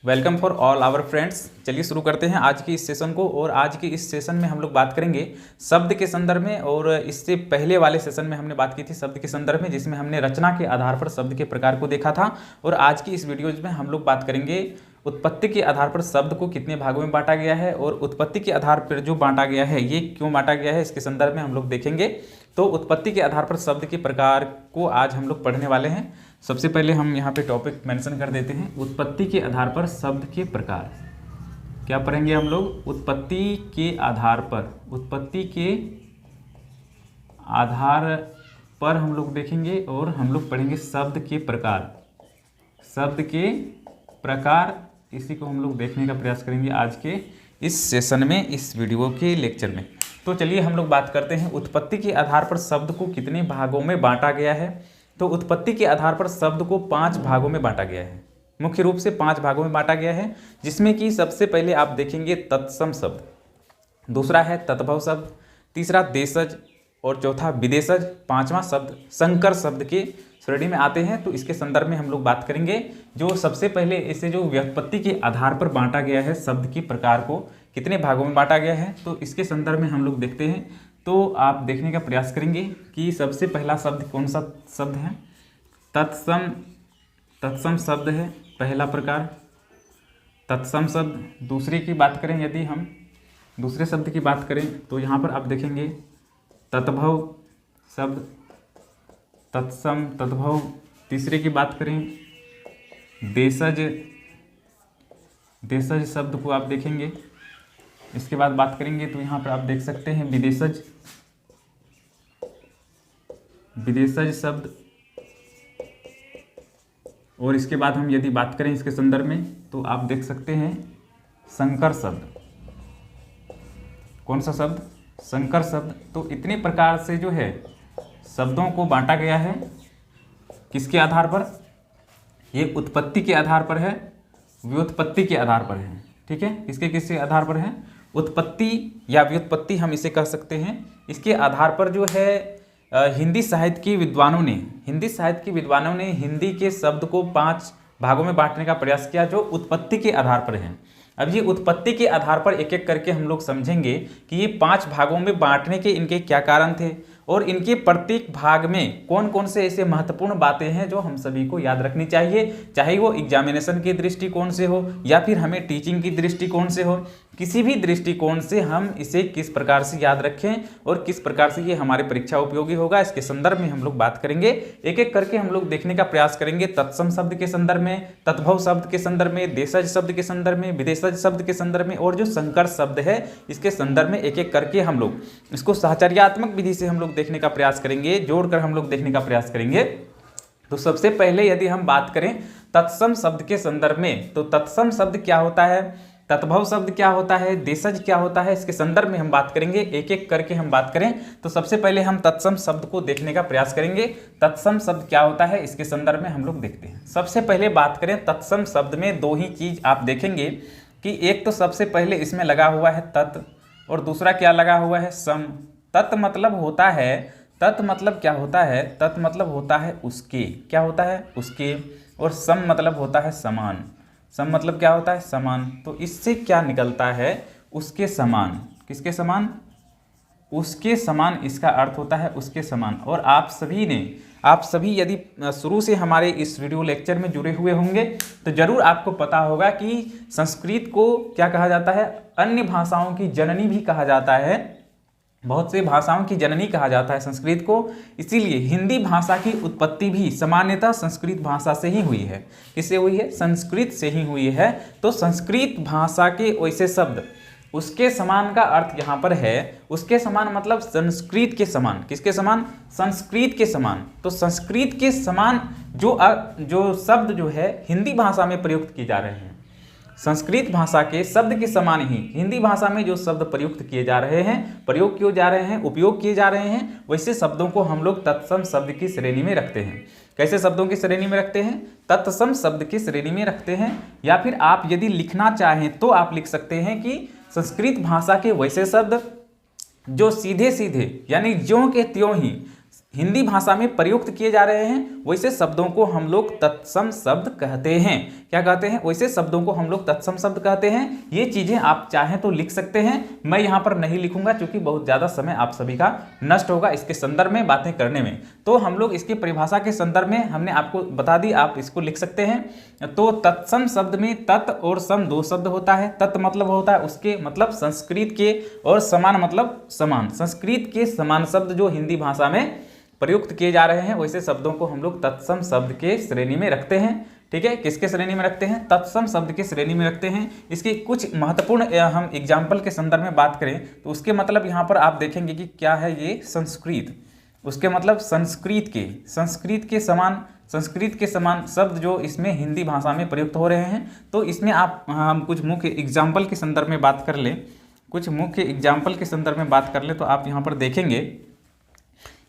Welcome for all our friends. चलिए शुरू करते हैं आज की इस सेशन को। और आज की इस सेशन में हम लोग बात करेंगे शब्द के संदर्भ में। और इससे पहले वाले सेशन में हमने बात की थी शब्द के संदर्भ में, जिसमें हमने रचना के आधार पर शब्द के प्रकार को देखा था। और आज की इस वीडियोज में हम लोग बात करेंगे उत्पत्ति के आधार पर शब्द को कितने भागों में बांटा गया है, और उत्पत्ति के आधार पर जो बांटा गया है ये क्यों बांटा गया है, इसके संदर्भ में हम लोग देखेंगे। तो उत्पत्ति के आधार पर शब्द के प्रकार को आज हम लोग पढ़ने वाले हैं। सबसे पहले हम यहाँ पे टॉपिक मेंशन कर देते हैं, उत्पत्ति के आधार पर शब्द के प्रकार। क्या पढ़ेंगे हम लोग? उत्पत्ति के आधार पर, उत्पत्ति के आधार पर हम लोग देखेंगे और हम लोग पढ़ेंगे शब्द के प्रकार। शब्द के प्रकार, इसी को हम लोग देखने का प्रयास करेंगे आज के इस सेशन में, इस वीडियो के लेक्चर में। तो चलिए हम लोग बात करते हैं उत्पत्ति के आधार पर शब्द को कितने भागों में बांटा गया है। तो उत्पत्ति के आधार पर शब्द को 5 भागों में बांटा गया है। मुख्य रूप से 5 भागों में बांटा गया है, जिसमें कि सबसे पहले आप देखेंगे तत्सम शब्द, दूसरा है तद्भव शब्द, तीसरा देशज और चौथा विदेशज, पांचवा शब्द संकर शब्द के श्रेणी में आते हैं। तो इसके संदर्भ में हम लोग बात करेंगे। जो सबसे पहले इसे जो व्युत्पत्ति के आधार पर बांटा गया है शब्द के प्रकार को कितने भागों में बांटा गया है, तो इसके संदर्भ में हम लोग देखते हैं। तो आप देखने का प्रयास करेंगे कि सबसे पहला शब्द कौन सा शब्द है? तत्सम। तत्सम शब्द है पहला प्रकार, तत्सम शब्द। दूसरे की बात करें, यदि हम दूसरे शब्द की बात करें तो यहाँ पर आप देखेंगे तद्भव शब्द, तत्सम तद्भव। तीसरे की बात करें देशज, देशज शब्द को आप देखेंगे। इसके बाद बात करेंगे तो यहाँ पर आप देख सकते हैं विदेशज, विदेशज शब्द। और इसके बाद हम यदि बात करें इसके संदर्भ में तो आप देख सकते हैं संकर शब्द। कौन सा शब्द? संकर शब्द। तो इतने प्रकार से जो है शब्दों को बांटा गया है। किसके आधार पर? ये उत्पत्ति के आधार पर है, व्युत्पत्ति के आधार पर है। ठीक है, किसके किसके आधार पर है? उत्पत्ति या व्युत्पत्ति हम इसे कह सकते हैं। इसके आधार पर जो है हिंदी साहित्य के विद्वानों ने, हिंदी के शब्द को 5 भागों में बांटने का प्रयास किया जो उत्पत्ति के आधार पर है। अब ये उत्पत्ति के आधार पर एक एक करके हम लोग समझेंगे कि ये 5 भागों में बांटने के इनके क्या कारण थे, और इनके प्रत्येक भाग में कौन कौन से ऐसे महत्वपूर्ण बातें हैं जो हम सभी को याद रखनी चाहिए, चाहे वो एग्जामिनेशन के दृष्टिकोण से हो या फिर हमें टीचिंग की दृष्टिकोण से हो। किसी भी दृष्टिकोण से हम इसे किस प्रकार से याद रखें और किस प्रकार से ये हमारे परीक्षा उपयोगी होगा, इसके संदर्भ में हम लोग बात करेंगे। एक एक करके हम लोग देखने का प्रयास करेंगे। तत्सम शब्द के संदर्भ में, तद्भव शब्द के संदर्भ में, देशज शब्द के संदर्भ में, विदेशज शब्द के संदर्भ में, और जो संकर शब्द है इसके संदर्भ में एक एक करके हम लोग इसको साहचर्यात्मक विधि से हम लोग देखने का प्रयास करेंगे, जोड़कर हम लोग देखने का प्रयास करेंगे। तो सबसे पहले यदि हम बात करें तत्सम शब्द के संदर्भ में, तो तत्सम शब्द क्या होता है, तद्भव शब्द क्या होता है, देशज क्या होता है, इसके संदर्भ में हम बात करेंगे। एक एक करके हम बात करें तो सबसे पहले हम तत्सम शब्द को देखने का प्रयास करेंगे। तत्सम शब्द क्या होता है इसके संदर्भ में हम लोग देखते हैं। सबसे पहले बात करें तत्सम शब्द में 2 ही चीज आप देखेंगे कि एक तो सबसे पहले इसमें लगा हुआ है तत्, और दूसरा क्या लगा हुआ है? सम। तत् मतलब होता है, तत् मतलब क्या होता है? तत् मतलब होता है उसके, क्या होता है? उसके। और सम मतलब होता है समान। सम मतलब क्या होता है? समान। तो इससे क्या निकलता है? उसके समान। किसके समान? उसके समान, इसका अर्थ होता है उसके समान। और आप सभी यदि शुरू से हमारे इस वीडियो लेक्चर में जुड़े हुए होंगे तो जरूर आपको पता होगा कि संस्कृत को क्या कहा जाता है? अन्य भाषाओं की जननी भी कहा जाता है, बहुत से भाषाओं की जननी कहा जाता है संस्कृत को। इसीलिए हिंदी भाषा की उत्पत्ति भी सामान्यतः संस्कृत भाषा से ही हुई है। किससे हुई है? संस्कृत से ही हुई है। तो संस्कृत भाषा के वैसे शब्द उसके समान का अर्थ यहाँ पर है, उसके समान मतलब संस्कृत के समान। किसके समान? संस्कृत के समान। तो संस्कृत के समान जो शब्द जो है हिंदी भाषा में प्रयुक्त किए जा रहे हैं, संस्कृत भाषा के शब्द के समान ही हिंदी भाषा में जो शब्द प्रयुक्त किए जा रहे हैं, प्रयोग किए जा रहे हैं, उपयोग किए जा रहे हैं, वैसे शब्दों को हम लोग तत्सम शब्द की श्रेणी में रखते हैं। कैसे शब्दों की श्रेणी में रखते हैं? तत्सम शब्द की श्रेणी में रखते हैं। या फिर आप यदि लिखना चाहें तो आप लिख सकते हैं कि संस्कृत भाषा के वैसे शब्द जो सीधे सीधे यानी ज्यों के त्यों ही हिंदी भाषा में प्रयुक्त किए जा रहे हैं वैसे शब्दों को हम लोग तत्सम शब्द कहते हैं। क्या कहते हैं? वैसे शब्दों को हम लोग तत्सम शब्द कहते हैं। ये चीजें आप चाहें तो लिख सकते हैं, मैं यहाँ पर नहीं लिखूंगा क्योंकि बहुत ज्यादा समय आप सभी का नष्ट होगा इसके संदर्भ में बातें करने में। तो हम लोग इसकी परिभाषा के संदर्भ में हमने आपको बता दी, आप इसको लिख सकते हैं। तो तत्सम शब्द में तत् और सम दो शब्द होता है। तत् मतलब होता है उसके मतलब संस्कृत के, और समान मतलब समान। संस्कृत के समान शब्द जो हिंदी भाषा में प्रयुक्त किए जा रहे हैं वैसे शब्दों को हम लोग तत्सम शब्द के श्रेणी में रखते हैं। ठीक है, किसके श्रेणी में रखते हैं? तत्सम शब्द के श्रेणी में रखते हैं। इसके कुछ महत्वपूर्ण हम एग्जाम्पल के संदर्भ में बात करें तो उसके मतलब यहाँ पर आप देखेंगे कि क्या है ये संस्कृत, उसके मतलब संस्कृत के समान शब्द जो इसमें हिंदी भाषा में प्रयुक्त हो रहे हैं। तो इसमें आप हम कुछ मुख्य एग्जाम्पल के संदर्भ में बात कर लें, तो आप यहाँ पर देखेंगे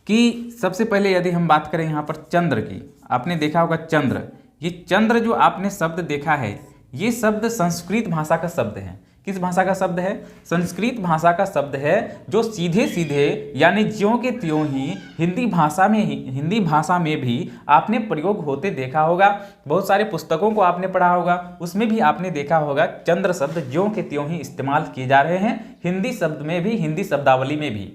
कि सबसे पहले यदि हम बात करें यहाँ पर चंद्र की, आपने देखा होगा चंद्र, ये चंद्र जो आपने शब्द देखा है ये शब्द संस्कृत भाषा का शब्द है। किस भाषा का शब्द है? संस्कृत भाषा का शब्द है, जो सीधे सीधे यानी ज्यों के त्यों ही हिंदी भाषा में भी आपने प्रयोग होते देखा होगा। बहुत सारे पुस्तकों को आपने पढ़ा होगा, उसमें भी आपने देखा होगा चंद्र शब्द ज्यों के त्यों ही इस्तेमाल किए जा रहे हैं हिंदी शब्द में भी, हिंदी शब्दावली में भी।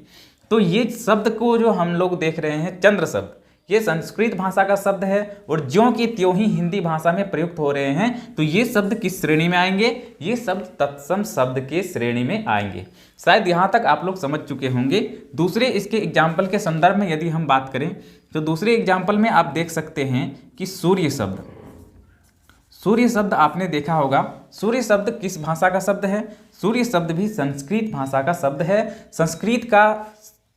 तो ये शब्द को जो हम लोग देख रहे हैं चंद्र शब्द, ये संस्कृत भाषा का शब्द है और ज्यों की त्यों ही हिंदी भाषा में प्रयुक्त हो रहे हैं। तो ये शब्द किस श्रेणी में आएंगे? ये शब्द तत्सम शब्द के श्रेणी में आएंगे। शायद यहाँ तक आप लोग समझ चुके होंगे। दूसरे इसके एग्जाम्पल के संदर्भ में यदि हम बात करें तो दूसरे एग्जाम्पल में आप देख सकते हैं कि सूर्य शब्द आपने देखा होगा। सूर्य शब्द किस भाषा का शब्द है? सूर्य शब्द भी संस्कृत भाषा का शब्द है। संस्कृत का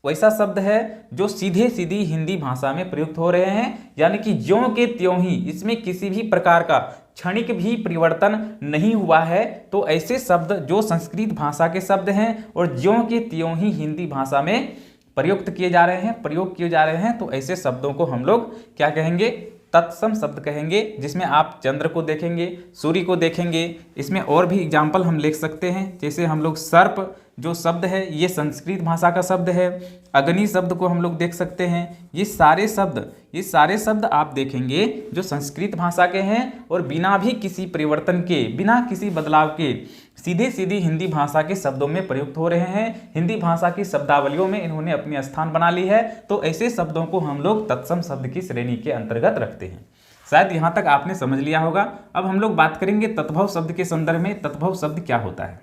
वैसा शब्द है जो सीधे सीधी हिंदी भाषा में प्रयुक्त हो रहे हैं, यानी कि ज्यों के त्यों ही, इसमें किसी भी प्रकार का क्षणिक भी परिवर्तन नहीं हुआ है। तो ऐसे शब्द जो संस्कृत भाषा के शब्द हैं और ज्यों के त्यों ही हिंदी भाषा में प्रयोग किए जा रहे हैं, तो ऐसे शब्दों को हम लोग क्या कहेंगे? तत्सम शब्द कहेंगे, जिसमें आप चंद्र को देखेंगे, सूर्य को देखेंगे। इसमें और भी एग्जाम्पल हम लिख सकते हैं, जैसे हम लोग सर्प जो शब्द है ये संस्कृत भाषा का शब्द है। अग्नि शब्द को हम लोग देख सकते हैं। ये सारे शब्द आप देखेंगे जो संस्कृत भाषा के हैं और बिना भी किसी परिवर्तन के, बिना किसी बदलाव के सीधे सीधी हिंदी भाषा के शब्दों में प्रयुक्त हो रहे हैं। हिंदी भाषा की शब्दावलियों में इन्होंने अपनी स्थान बना ली है। तो ऐसे शब्दों को हम लोग तत्सम शब्द की श्रेणी के अंतर्गत रखते हैं। शायद यहाँ तक आपने समझ लिया होगा। अब हम लोग बात करेंगे तत्भव शब्द के संदर्भ में। तत्भव शब्द क्या होता है?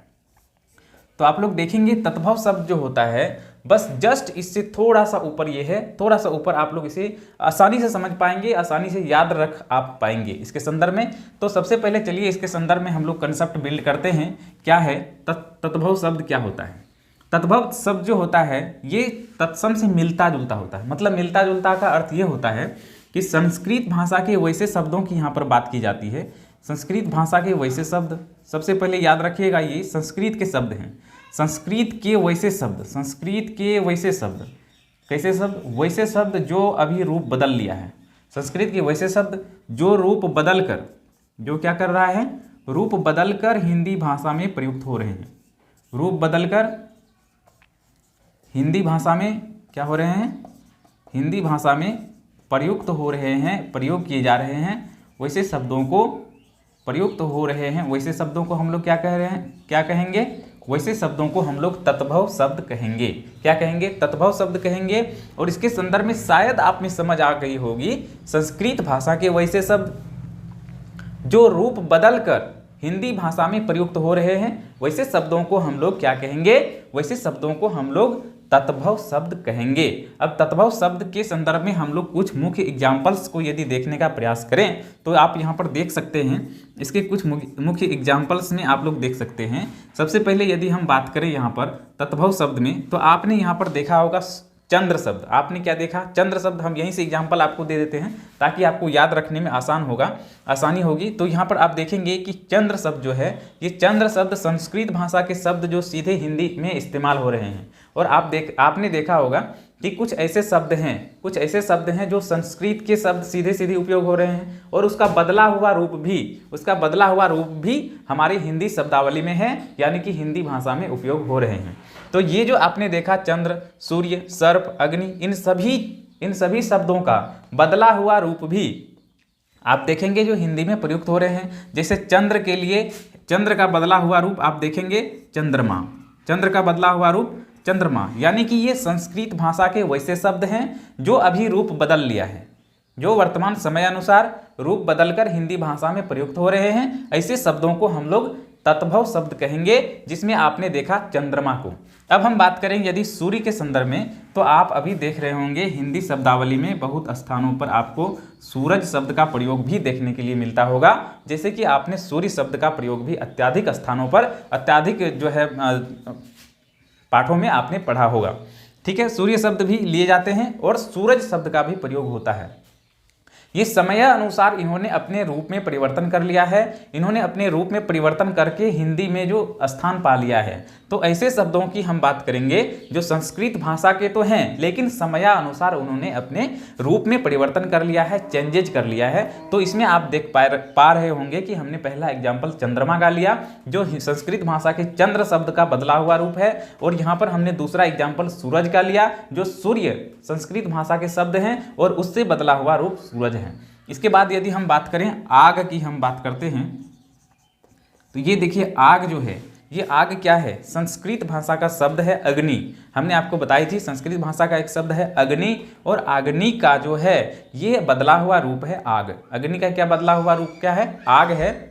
तो आप लोग देखेंगे तत्भव शब्द जो होता है बस जस्ट इससे थोड़ा सा ऊपर ये है, थोड़ा सा ऊपर आप लोग इसे आसानी से समझ पाएंगे, आसानी से याद रख आप पाएंगे इसके संदर्भ में। तो सबसे पहले चलिए इसके संदर्भ में हम लोग कंसेप्ट बिल्ड करते हैं। क्या है तत्भव शब्द? क्या होता है तत्भव शब्द? जो होता है ये तत्सम से मिलता जुलता होता है। मतलब मिलता जुलता का अर्थ ये होता है कि संस्कृत भाषा के वैसे शब्दों की यहाँ पर बात की जाती है। संस्कृत भाषा के वैसे शब्द, सबसे पहले याद रखिएगा ये संस्कृत के शब्द हैं। संस्कृत के वैसे शब्द, कैसे शब्द? वैसे शब्द जो अभी रूप बदल लिया है। संस्कृत के वैसे शब्द जो रूप बदल कर, जो क्या कर रहा है? रूप बदल कर हिंदी भाषा में प्रयुक्त हो रहे हैं। रूप बदल कर हिंदी भाषा में क्या हो रहे हैं? हिंदी भाषा में प्रयुक्त हो रहे हैं, प्रयोग किए जा रहे हैं। वैसे शब्दों को प्रयुक्त हो रहे हैं, वैसे शब्दों को हम लोग क्या कह रहे हैं? क्या कहेंगे? वैसे शब्दों को हम लोग तत्भव शब्द कहेंगे। क्या कहेंगे? तत्भव शब्द कहेंगे। और इसके संदर्भ में शायद आप में समझ आ गई होगी, संस्कृत भाषा के वैसे शब्द जो रूप बदल कर हिंदी भाषा में प्रयुक्त हो रहे हैं, वैसे शब्दों को हम लोग क्या कहेंगे? वैसे शब्दों को हम लोग तत्भव शब्द कहेंगे। अब तत्भव शब्द के संदर्भ में हम लोग कुछ मुख्य एग्जाम्पल्स को यदि देखने का प्रयास करें तो आप यहाँ पर देख सकते हैं। इसके कुछ मुख्य एग्जाम्पल्स में आप लोग देख सकते हैं। सबसे पहले यदि हम बात करें यहाँ पर तत्भव शब्द में, तो आपने यहाँ पर देखा होगा चंद्र शब्द। आपने क्या देखा? चंद्र शब्द। हम यहीं से एग्जाम्पल आपको दे देते हैं ताकि आपको याद रखने में आसानी होगी। तो यहाँ पर आप देखेंगे कि चंद्र शब्द जो है, ये चंद्र शब्द संस्कृत भाषा के शब्द जो सीधे हिंदी में इस्तेमाल हो रहे हैं। और आपने देखा होगा कि कुछ ऐसे शब्द हैं जो संस्कृत के शब्द सीधे सीधे उपयोग हो रहे हैं और उसका बदला हुआ रूप भी हमारी हिंदी शब्दावली में है, यानी कि हिंदी भाषा में उपयोग हो रहे हैं। तो ये जो आपने देखा चंद्र, सूर्य, सर्प, अग्नि, इन सभी इन सभी शब्दों का बदला हुआ रूप भी आप देखेंगे जो हिंदी में प्रयुक्त हो रहे हैं। जैसे चंद्र के लिए चंद्र का बदला हुआ रूप आप देखेंगे चंद्रमा, चंद्र का बदला हुआ रूप चंद्रमा, यानी कि ये संस्कृत भाषा के वैसे शब्द हैं जो अभी रूप बदल लिया है, जो वर्तमान समय अनुसार रूप बदलकर हिंदी भाषा में प्रयुक्त हो रहे हैं। ऐसे शब्दों को हम लोग तत्भव शब्द कहेंगे, जिसमें आपने देखा चंद्रमा को। अब हम बात करें यदि सूर्य के संदर्भ में, तो आप अभी देख रहे होंगे हिंदी शब्दावली में बहुत स्थानों पर आपको सूरज शब्द का प्रयोग भी देखने के लिए मिलता होगा। जैसे कि आपने सूर्य शब्द का प्रयोग भी अत्याधिक स्थानों पर, अत्याधिक जो है पाठों में आपने पढ़ा होगा। ठीक है, सूर्य शब्द भी लिए जाते हैं और सूरज शब्द का भी प्रयोग होता है। ये समय अनुसार इन्होंने अपने रूप में परिवर्तन कर लिया है, इन्होंने अपने रूप में परिवर्तन करके हिंदी में जो स्थान पा लिया है। तो ऐसे शब्दों की हम बात करेंगे जो संस्कृत भाषा के तो हैं, लेकिन समय अनुसार उन्होंने अपने रूप में परिवर्तन कर लिया है, चेंजेज कर लिया है। तो इसमें आप देख पा रहे होंगे कि हमने पहला एग्जाम्पल चंद्रमा का लिया, जो संस्कृत भाषा के चंद्र शब्द का बदला हुआ रूप है, और यहाँ पर हमने दूसरा एग्जाम्पल सूरज का लिया, जो सूर्य संस्कृत भाषा के शब्द हैं और उससे बदला हुआ रूप सूरज है। इसके बाद यदि हम बात करें आग की, हम बात करते हैं, तो ये देखिए आग जो है, ये आग क्या है? संस्कृत भाषा का शब्द है अग्नि। हमने आपको बताई थी संस्कृत भाषा का एक शब्द है अग्नि, और अग्नि का जो है ये बदला हुआ रूप है आग। अग्नि का क्या बदला हुआ रूप क्या है? आग है।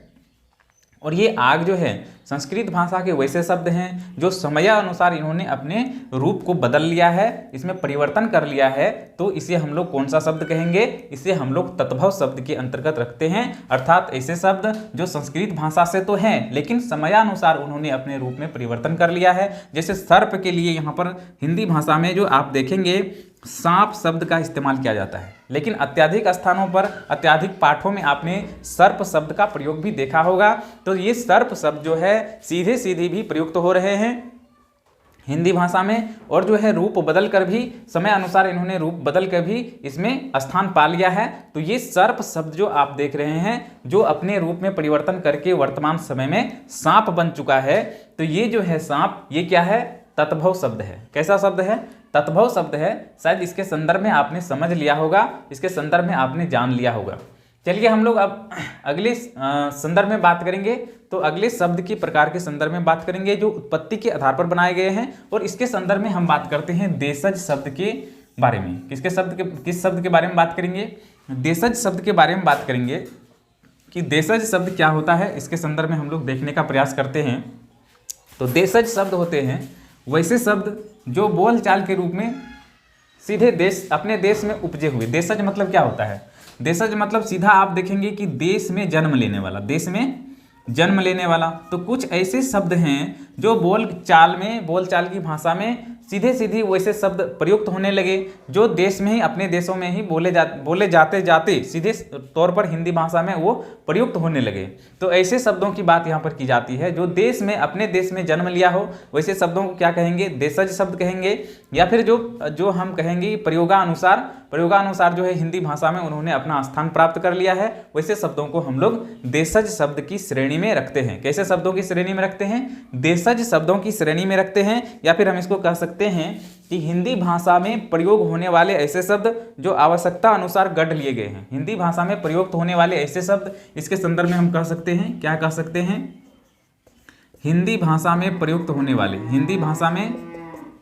और ये आग जो है संस्कृत भाषा के वैसे शब्द हैं जो समय अनुसार इन्होंने अपने रूप को बदल लिया है, इसमें परिवर्तन कर लिया है। तो इसे हम लोग कौन सा शब्द कहेंगे? इसे हम लोग तत्भव शब्द के अंतर्गत रखते हैं, अर्थात ऐसे शब्द जो संस्कृत भाषा से तो हैं लेकिन समयानुसार उन्होंने अपने रूप में परिवर्तन कर लिया है। जैसे सर्प के लिए यहाँ पर हिंदी भाषा में जो आप देखेंगे सांप शब्द का इस्तेमाल किया जाता है, लेकिन अत्याधिक स्थानों पर, अत्याधिक पाठों में आपने सर्प शब्द का प्रयोग भी देखा होगा। तो ये सर्प शब्द जो है सीधे सीधे भी प्रयुक्त हो रहे हैं हिंदी भाषा में, और जो है रूप बदल कर भी, समय अनुसार इन्होंने रूप बदल कर भी इसमें स्थान पा लिया है। तो ये सर्प शब्द जो आप देख रहे हैं, जो अपने रूप में परिवर्तन करके वर्तमान समय में सांप बन चुका है, तो ये जो है सांप, ये क्या है? तत्भव शब्द है। कैसा शब्द है? तत्भव शब्द है। शायद इसके संदर्भ में आपने समझ लिया होगा, इसके संदर्भ में आपने जान लिया होगा। चलिए हम लोग अब अगले संदर्भ में बात करेंगे। तो अगले शब्द के प्रकार के संदर्भ में बात करेंगे जो उत्पत्ति के आधार पर बनाए गए हैं, और इसके संदर्भ में हम बात करते हैं देशज शब्द के बारे में। किस शब्द के बारे में बात करेंगे? देशज शब्द के बारे में बात करेंगे कि देशज शब्द क्या होता है, इसके संदर्भ में हम लोग देखने का प्रयास करते हैं। तो देशज शब्द होते हैं वैसे शब्द जो बोल चाल के रूप में सीधे अपने देश में उपजे हुए। देशज मतलब क्या होता है? देशज मतलब सीधा आप देखेंगे कि देश में जन्म लेने वाला, देश में जन्म लेने वाला। तो कुछ ऐसे शब्द हैं जो बोल चाल की भाषा में सीधे सीधे वैसे शब्द प्रयुक्त होने लगे जो देश में ही, अपने देशों में ही बोले जाते जाते सीधे तौर पर हिंदी भाषा में वो प्रयुक्त होने लगे। तो ऐसे शब्दों की बात यहाँ पर की जाती है जो देश में, अपने देश में जन्म लिया हो, वैसे शब्दों को क्या कहेंगे? देशज शब्द कहेंगे। या फिर जो हम कहेंगे प्रयोगानुसार जो है हिंदी भाषा में उन्होंने अपना स्थान प्राप्त कर लिया है, वैसे शब्दों को हम लोग देशज शब्द की श्रेणी में रखते हैं। कैसे शब्दों की श्रेणी में रखते हैं? देशज शब्दों की श्रेणी में रखते हैं। या फिर हम इसको कह सकते हैं कि हिंदी भाषा में प्रयोग होने वाले ऐसे शब्द जो आवश्यकता अनुसार गढ़ लिए गए हैं। हिंदी भाषा में प्रयुक्त होने वाले ऐसे शब्द, इसके संदर्भ में हम कह सकते हैं, क्या कह सकते हैं? हिंदी भाषा में प्रयुक्त होने वाले, हिंदी भाषा में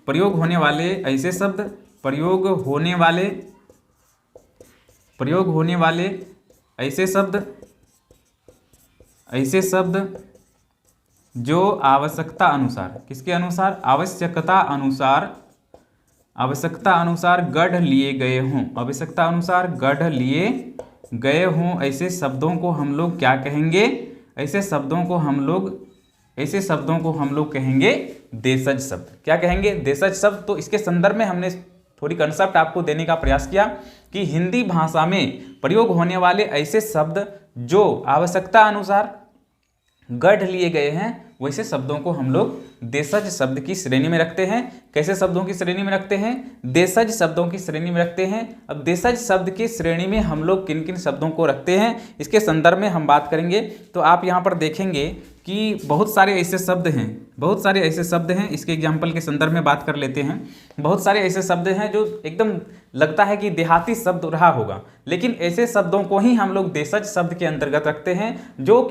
प्रयोग होने वाले ऐसे शब्द, प्रयोग होने वाले ऐसे शब्द जो आवश्यकता अनुसार, किसके अनुसार? आवश्यकता अनुसार गढ़ लिए गए हों, आवश्यकता अनुसार गढ़ लिए गए हों, ऐसे शब्दों को हम लोग क्या कहेंगे? ऐसे शब्दों को हम लोग कहेंगे देशज शब्द। क्या कहेंगे? देशज शब्द। तो इसके संदर्भ में हमने थोड़ी कंसेप्ट आपको देने का प्रयास किया कि हिंदी भाषा में प्रयोग होने वाले ऐसे शब्द जो आवश्यकता अनुसार गढ़ लिए गए हैं, वैसे शब्दों को हम लोग देशज शब्द की श्रेणी में रखते हैं। कैसे शब्दों की श्रेणी में रखते हैं? देशज शब्दों की श्रेणी में रखते हैं। अब देशज शब्द की श्रेणी में हम लोग किन किन शब्दों को रखते हैं, इसके संदर्भ में हम बात करेंगे। तो आप यहाँ पर देखेंगे कि बहुत सारे ऐसे शब्द हैं, इसके एग्जाम्पल के संदर्भ में बात कर लेते हैं। बहुत सारे ऐसे शब्द हैं जो एकदम लगता है कि देहाती शब्द रहा होगा, लेकिन ऐसे शब्दों को ही हम लोग देशज शब्द के अंतर्गत रखते हैं, जो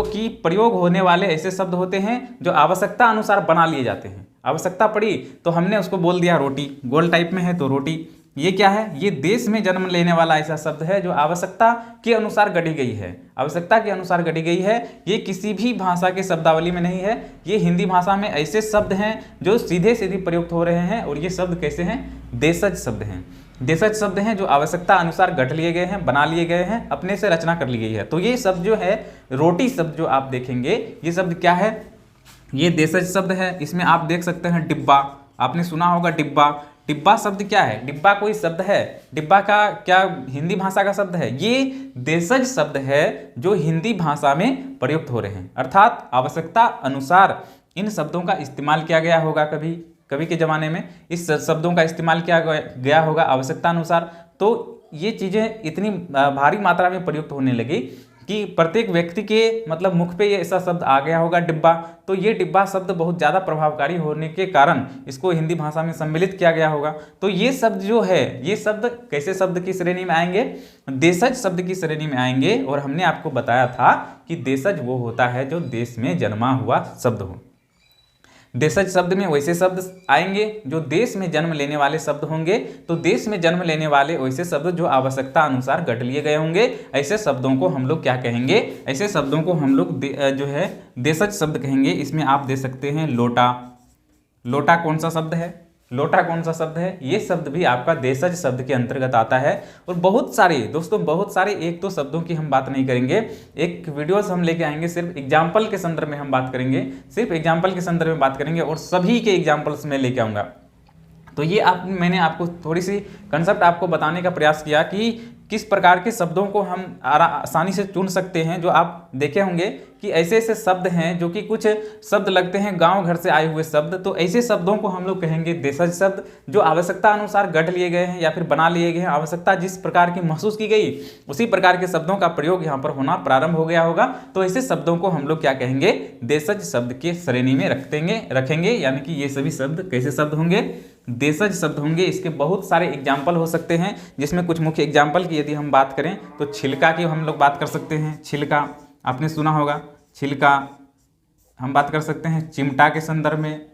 कि प्रयोग होने वाले ऐसे शब्द होते हैं जो आवश्यकता अनुसार बना लिए जाते हैं। आवश्यकता पड़ी तो हमने उसको बोल दिया रोटी, गोल टाइप में है तो रोटी। ये क्या है? ये देश में जन्म लेने वाला ऐसा शब्द है जो आवश्यकता के अनुसार गढ़ी गई है। आवश्यकता के अनुसार गढ़ी गई है। ये किसी भी भाषा के शब्दावली में नहीं है। ये हिंदी भाषा में ऐसे शब्द हैं जो सीधे सीधे प्रयुक्त हो रहे हैं, और ये शब्द कैसे हैं? देशज शब्द हैं। देशज शब्द हैं जो आवश्यकता अनुसार गढ़ लिए गए हैं, बना लिए गए हैं, अपने से रचना कर ली गई है। तो ये शब्द जो है, रोटी शब्द जो आप देखेंगे, ये शब्द क्या है? ये देशज शब्द है। इसमें आप देख सकते हैं डिब्बा, आपने सुना होगा डिब्बा। डिब्बा शब्द क्या है? डिब्बा कोई शब्द है? डिब्बा का क्या हिंदी भाषा का शब्द है? ये देशज शब्द है जो हिंदी भाषा में प्रयुक्त हो रहे हैं, अर्थात आवश्यकता अनुसार इन शब्दों का इस्तेमाल किया गया होगा। कभी कभी के ज़माने में इस शब्दों का इस्तेमाल किया गया होगा आवश्यकता अनुसार। तो ये चीज़ें इतनी भारी मात्रा में प्रयुक्त होने लगी कि प्रत्येक व्यक्ति के मतलब मुख पे ये ऐसा शब्द आ गया होगा डिब्बा। तो ये डिब्बा शब्द बहुत ज़्यादा प्रभावकारी होने के कारण इसको हिंदी भाषा में सम्मिलित किया गया होगा। तो ये शब्द जो है, ये शब्द कैसे शब्द की श्रेणी में आएंगे? देशज शब्द की श्रेणी में आएंगे। और हमने आपको बताया था कि देशज वो होता है जो देश में जन्मा हुआ शब्द हो। देशज शब्द में वैसे शब्द आएंगे जो देश में जन्म लेने वाले शब्द होंगे। तो देश में जन्म लेने वाले वैसे शब्द जो आवश्यकता अनुसार गढ़ लिए गए होंगे, ऐसे शब्दों को हम लोग क्या कहेंगे? ऐसे शब्दों को हम लोग जो है देशज शब्द कहेंगे। इसमें आप दे सकते हैं लोटा। लोटा कौन सा शब्द है? लोटा कौन सा शब्द है? ये शब्द भी आपका देशज शब्द के अंतर्गत आता है। और बहुत सारे दोस्तों, बहुत सारे, एक दो शब्दों की हम बात नहीं करेंगे, एक वीडियोस हम लेके आएंगे, सिर्फ एग्जाम्पल के संदर्भ में हम बात करेंगे, सिर्फ एग्जाम्पल के संदर्भ में बात करेंगे, और सभी के एग्जाम्पल्स में लेके आऊँगा। तो ये मैंने आपको थोड़ी सी कंसेप्ट आपको बताने का प्रयास किया कि किस प्रकार के शब्दों को हम आसानी से चुन सकते हैं। जो आप देखे होंगे कि ऐसे ऐसे शब्द हैं जो कि कुछ शब्द लगते हैं गांव घर से आए हुए शब्द, तो ऐसे शब्दों को हम लोग कहेंगे देशज शब्द, जो आवश्यकता अनुसार गढ़ लिए गए हैं या फिर बना लिए गए हैं। आवश्यकता जिस प्रकार की महसूस की गई, उसी प्रकार के शब्दों का प्रयोग यहाँ पर होना प्रारंभ हो गया होगा। तो ऐसे शब्दों को हम लोग क्या कहेंगे? देशज शब्द के श्रेणी में रखेंगे। यानी कि ये सभी शब्द कैसे शब्द होंगे? देशज शब्द होंगे। इसके बहुत सारे एग्जाम्पल हो सकते हैं, जिसमें कुछ मुख्य एग्जाम्पल की यदि हम बात करें तो छिलका की हम लोग बात कर सकते हैं। छिलका आपने सुना होगा, छिलका हम बात कर सकते हैं। चिमटा के संदर्भ में,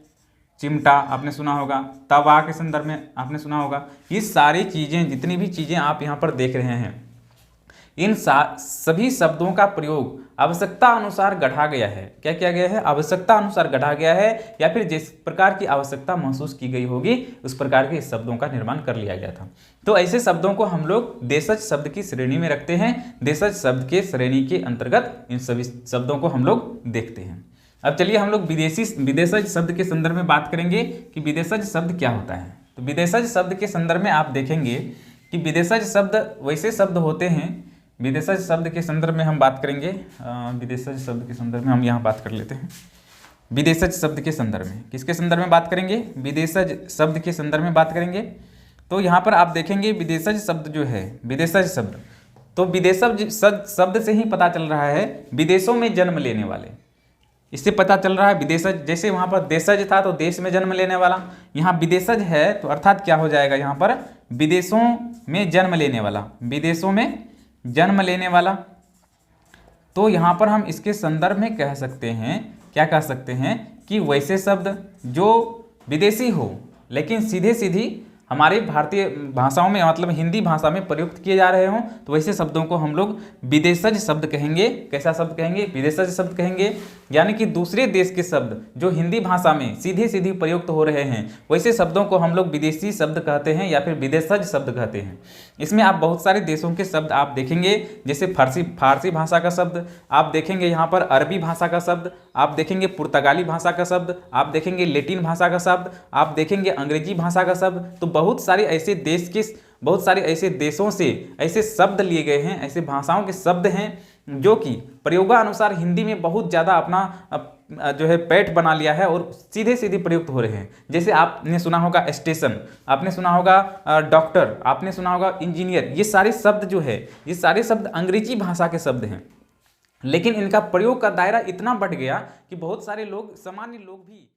चिमटा आपने सुना होगा। तवा के संदर्भ में आपने सुना होगा। ये सारी चीज़ें, जितनी भी चीज़ें आप यहाँ पर देख रहे हैं, इन सभी शब्दों का प्रयोग आवश्यकता अनुसार गढ़ा गया है। क्या किया गया है? आवश्यकता अनुसार गढ़ा गया है, या फिर जिस प्रकार की आवश्यकता महसूस की गई होगी उस प्रकार के इस शब्दों का निर्माण कर लिया गया था। तो ऐसे शब्दों को हम लोग देशज शब्द की श्रेणी में रखते हैं। देशज शब्द के श्रेणी के अंतर्गत इन सभी शब्दों को हम लोग देखते हैं। अब चलिए हम लोग विदेशज शब्द के संदर्भ में बात करेंगे कि विदेशज शब्द क्या होता है। तो विदेशज शब्द के संदर्भ में आप देखेंगे कि विदेशज शब्द वैसे शब्द होते हैं। विदेशज शब्द के संदर्भ में हम बात करेंगे। विदेशज शब्द के संदर्भ में हम यहाँ बात कर लेते हैं। विदेशज शब्द के संदर्भ में किसके संदर्भ में बात करेंगे? विदेशज शब्द के संदर्भ में बात करेंगे। तो यहाँ पर आप देखेंगे विदेशज शब्द जो है, विदेशज शब्द, तो विदेशज शब्द से ही पता चल रहा है विदेशों में जन्म लेने वाले। इससे पता चल रहा है विदेशज, जैसे वहाँ पर देशज था तो देश में जन्म लेने वाला, यहाँ विदेशज है तो अर्थात क्या हो जाएगा? यहाँ पर विदेशों में जन्म लेने वाला, विदेशों में जन्म लेने वाला। तो यहाँ पर हम इसके संदर्भ में कह सकते हैं, क्या कह सकते हैं कि वैसे शब्द जो विदेशी हो लेकिन सीधे सीधी हमारे भारतीय भाषाओं में, मतलब हिंदी भाषा में प्रयुक्त किए जा रहे हों, तो वैसे शब्दों को हम लोग विदेशज शब्द कहेंगे। कैसा शब्द कहेंगे? विदेशज शब्द कहेंगे। यानी कि दूसरे देश के शब्द जो हिंदी भाषा में सीधे सीधे प्रयुक्त हो रहे हैं, वैसे शब्दों को हम लोग विदेशी शब्द कहते हैं या फिर विदेशज शब्द कहते हैं। इसमें आप बहुत सारे देशों के शब्द आप देखेंगे, जैसे फारसी भाषा का शब्द आप देखेंगे, यहाँ पर अरबी भाषा का शब्द आप देखेंगे, पुर्तगाली भाषा का शब्द आप देखेंगे, लैटिन भाषा का शब्द आप देखेंगे, अंग्रेजी भाषा का शब्द। तो बहुत सारे ऐसे देशों से ऐसे शब्द लिए गए हैं, ऐसे भाषाओं के शब्द हैं जो कि प्रयोगानुसार हिंदी में बहुत ज़्यादा अपना जो है पैठ बना लिया है और सीधे सीधे प्रयुक्त हो रहे हैं। जैसे आपने सुना होगा स्टेशन, आपने सुना होगा डॉक्टर, आपने सुना होगा इंजीनियर। ये सारे शब्द जो है, ये सारे शब्द अंग्रेजी भाषा के शब्द हैं, लेकिन इनका प्रयोग का दायरा इतना बढ़ गया कि बहुत सारे लोग, सामान्य लोग भी